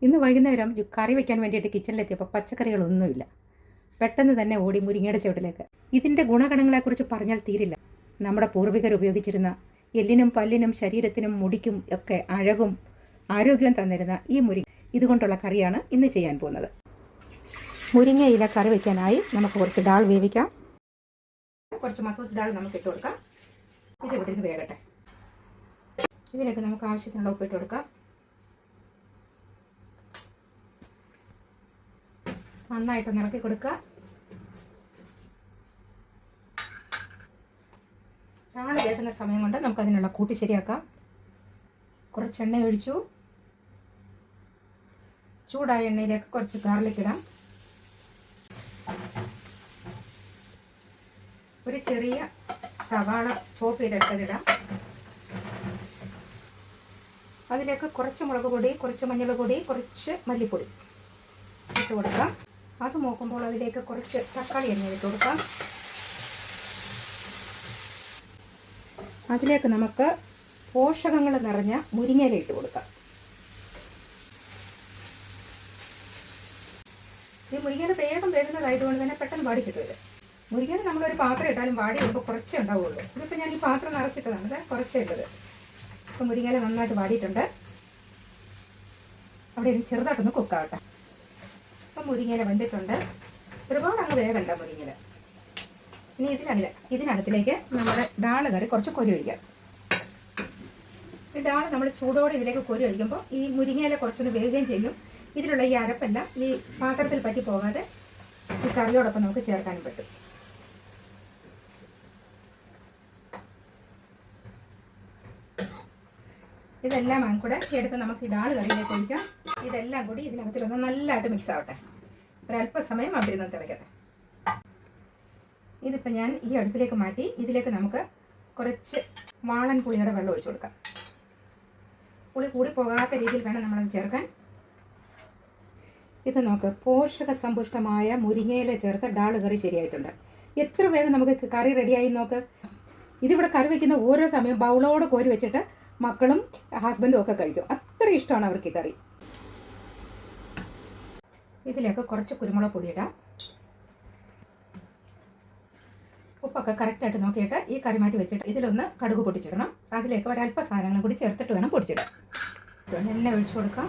ഇന്ന് വൈകുന്നേരം കറി വയ്ക്കാൻ വേണ്ടിയിട്ട് കിച്ചണിലെത്തിയപ്പോൾ പച്ചക്കറികളൊന്നുമില്ല. പെട്ടെന്ന് തന്നെ ഓടി മുരിങ്ങയുടെ ചുവട്ടിലേക്ക്. ഇതിൻ്റെ ഗുണഗണങ്ങളെക്കുറിച്ച് പറഞ്ഞാൽ തീരില്ല. നമ്മുടെ പൂർവികർ ഉപയോഗിച്ചിരുന്ന എല്ലിനും പല്ലിനും ശരീരത്തിനും മുടിക്കും ഒക്കെ അഴകും ആരോഗ്യം തന്നിരുന്ന ഈ മുരിങ്ങ ഇതുകൊണ്ടുള്ള കറിയാണ് ഇന്ന് ചെയ്യാൻ പോകുന്നത്. മുരിങ്ങയില കറി വയ്ക്കാനായി നമുക്ക് കുറച്ച് ഡാൾ വേവിക്കാം. കുറച്ച് മസൂർ ഡാൾ നമുക്ക് ഇട്ട് കൊടുക്കാം. ഇത് ഇവിടെ നിന്ന് വേകട്ടെ. ഇതിലേക്ക് നമുക്ക് ആവശ്യത്തിനുള്ള ഉപ്പിട്ട് കൊടുക്കാം. നന്നായിട്ട് ഇളക്കി കൊടുക്കുക. ഡാൾ വേകുന്ന സമയം കൊണ്ട് നമുക്കതിനുള്ള കൂട്ടി ശരിയാക്കാം. കുറച്ച് എണ്ണ ഒഴിച്ചു. ചൂടായ എണ്ണയിലേക്ക് കുറച്ച് ഗാർലിക് ഇടാം. ഒരു ചെറിയ സവാള ചോപ്പ് ചെയ്തെടുത്തതിടാം. അതിലേക്ക് കുറച്ച് മുളക് പൊടി, കുറച്ച് മഞ്ഞൾ പൊടി, കുറച്ച് മല്ലിപ്പൊടി ഇട്ട് കൊടുക്കാം. അത് നോക്കുമ്പോൾ അതിലേക്ക് കുറച്ച് തക്കാളി എണ്ണ ഇട്ട് കൊടുക്കാം. അതിലേക്ക് നമുക്ക് പോഷകങ്ങൾ നിറഞ്ഞ മുരിങ്ങയില ഇട്ട് കൊടുക്കാം. ഈ മുരിങ്ങയില വേഗം വരുന്നതായതുകൊണ്ട് തന്നെ പെട്ടെന്ന് വാടി കിട്ടുമല്ലോ. മുരിങ്ങയില നമ്മളൊരു പാത്രം ഇട്ടാലും വാടി വരുമ്പോൾ കുറച്ചേ ഉണ്ടാവുള്ളൂ. ഇതിപ്പോൾ ഞാൻ ഈ പാത്രം നിറച്ചിട്ടതാണ്, കുറച്ചേ ഉള്ളത്. ഇപ്പം മുരിങ്ങയില നന്നായിട്ട് വാടിയിട്ടുണ്ട്. അവിടെ ഇനി ചെറുതായിട്ടൊന്ന് കുക്കാവട്ടെ. അപ്പം മുരിങ്ങയില വെന്തിട്ടുണ്ട്. ഒരുപാട് അങ്ങ് വേഗമല്ല മുരിങ്ങയില. ഇനി ഇതിനകത്തിലേക്ക് നമ്മുടെ ഡാൾ കറി കുറച്ച് കൊരി ഒഴിക്കാം. ഈ ഡാൾ നമ്മൾ ചൂടോടെ ഇതിലേക്ക് കൊരി ഒഴിക്കുമ്പോൾ ഈ മുരിങ്ങയില കുറച്ചൊന്ന് വേഗം ചെയ്യും. ഇതിലുള്ള ഈ അരപ്പെല്ലാം ഈ പാത്രത്തിൽ പറ്റി പോകാതെ ഈ കറിയോടൊപ്പം നമുക്ക് ചേർക്കാനും പറ്റും. ഇതെല്ലാം കൂടെ എടുത്ത് നമുക്ക് ഈ ഡാൾ കറിയിലേക്ക് ഒഴിക്കാം. ഇതെല്ലാം കൂടി ഇതിനകത്തിലൊന്ന് നല്ലതായിട്ട് മിക്സ് ആവട്ടെ. ഒരല്പസമയം അവിടെ നിന്ന് തിളക്കട്ടെ. ഇതിപ്പോൾ ഞാൻ ഈ അടുപ്പിലേക്ക് മാറ്റി ഇതിലേക്ക് നമുക്ക് കുറച്ച് വാളൻ പുളിയുടെ വെള്ളം ഒഴിച്ചു കൊടുക്കാം. പുളി കൂടി പോകാത്ത രീതിയിൽ വേണം നമ്മളത് ചേർക്കാൻ. ഇത് നോക്ക്, പോഷക സമ്പുഷ്ടമായ മുരിങ്ങയില ചേർത്ത ഡാൾ കറി ശരിയായിട്ടുണ്ട്. എത്ര വേഗം നമുക്ക് കറി റെഡിയായി നോക്ക്. ഇതിവിടെ കറി വയ്ക്കുന്ന ഓരോ സമയം ബൗളോടെ കോരി വെച്ചിട്ട് മക്കളും ഹസ്ബൻഡും ഒക്കെ കഴിക്കും. അത്ര ഇഷ്ടമാണ് അവർക്ക് ഈ കറി. ഇതിലേക്ക് കുറച്ച് കുരുമുളക് പൊടി ഇടാം. ഉപ്പൊക്കെ കറക്റ്റായിട്ട് നോക്കിയിട്ട് ഈ കറി മാറ്റി വെച്ചിട്ട് ഇതിലൊന്ന് കടുക് പൊട്ടിച്ചിടണം. അതിലേക്ക് ഒരല്പ സാധനങ്ങളും കൂടി ചേർത്തിട്ട് വേണം പൊടിച്ചിടാൻ. എണ്ണ ഒഴിച്ചു കൊടുക്കാം.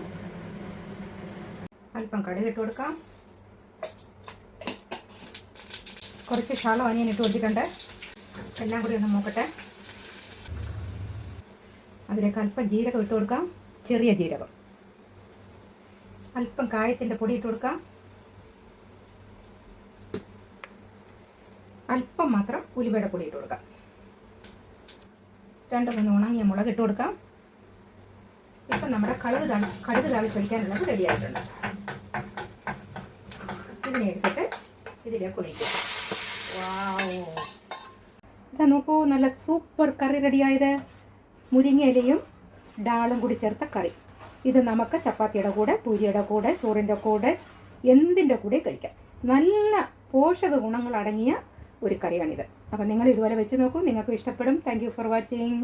അല്പം കടുക് ഇട്ട് കൊടുക്കാം. കുറച്ച് ഷാളോ അനിയൻ ഇട്ട് കൊടുത്തിട്ടുണ്ട്. എല്ലാം കൂടി ഒന്ന് നോക്കട്ടെ. അതിലേക്ക് അല്പം ജീരകം ഇട്ട് കൊടുക്കാം, ചെറിയ ജീരകം. അല്പം കായത്തിൻ്റെ പൊടി ഇട്ട് കൊടുക്കാം. അല്പം മാത്രം ഉലുവയുടെ പൊടി ഇട്ട് കൊടുക്കാം. 2-3 ഉണങ്ങിയ മുളക് ഇട്ട് കൊടുക്കാം. ഇപ്പം നമ്മുടെ കടുക് താളിച്ചൊഴിക്കാനുള്ളത് റെഡിയായിട്ടുണ്ട്. ഇതിനെ എടുത്തിട്ട് ഇതിലേക്ക് ഒഴിക്കാം. വാവ്, ഇതാ നോക്കൂ, നല്ല സൂപ്പർ കറി റെഡിയായത്. മുരിങ്ങയിലയും ഡാളും കൂടി ചേർത്ത കറി. ഇത് നമുക്ക് ചപ്പാത്തിയുടെ കൂടെ, പൂരിയുടെ കൂടെ, ചോറിൻ്റെ കൂടെ, എന്തിൻ്റെ കൂടെ കഴിക്കാം. നല്ല പോഷക ഗുണങ്ങൾ അടങ്ങിയ ഒരു കറിയാണിത്. അപ്പം നിങ്ങൾ ഇതുപോലെ വെച്ച് നോക്കൂ, നിങ്ങൾക്ക് ഇഷ്ടപ്പെടും. Thank you for watching.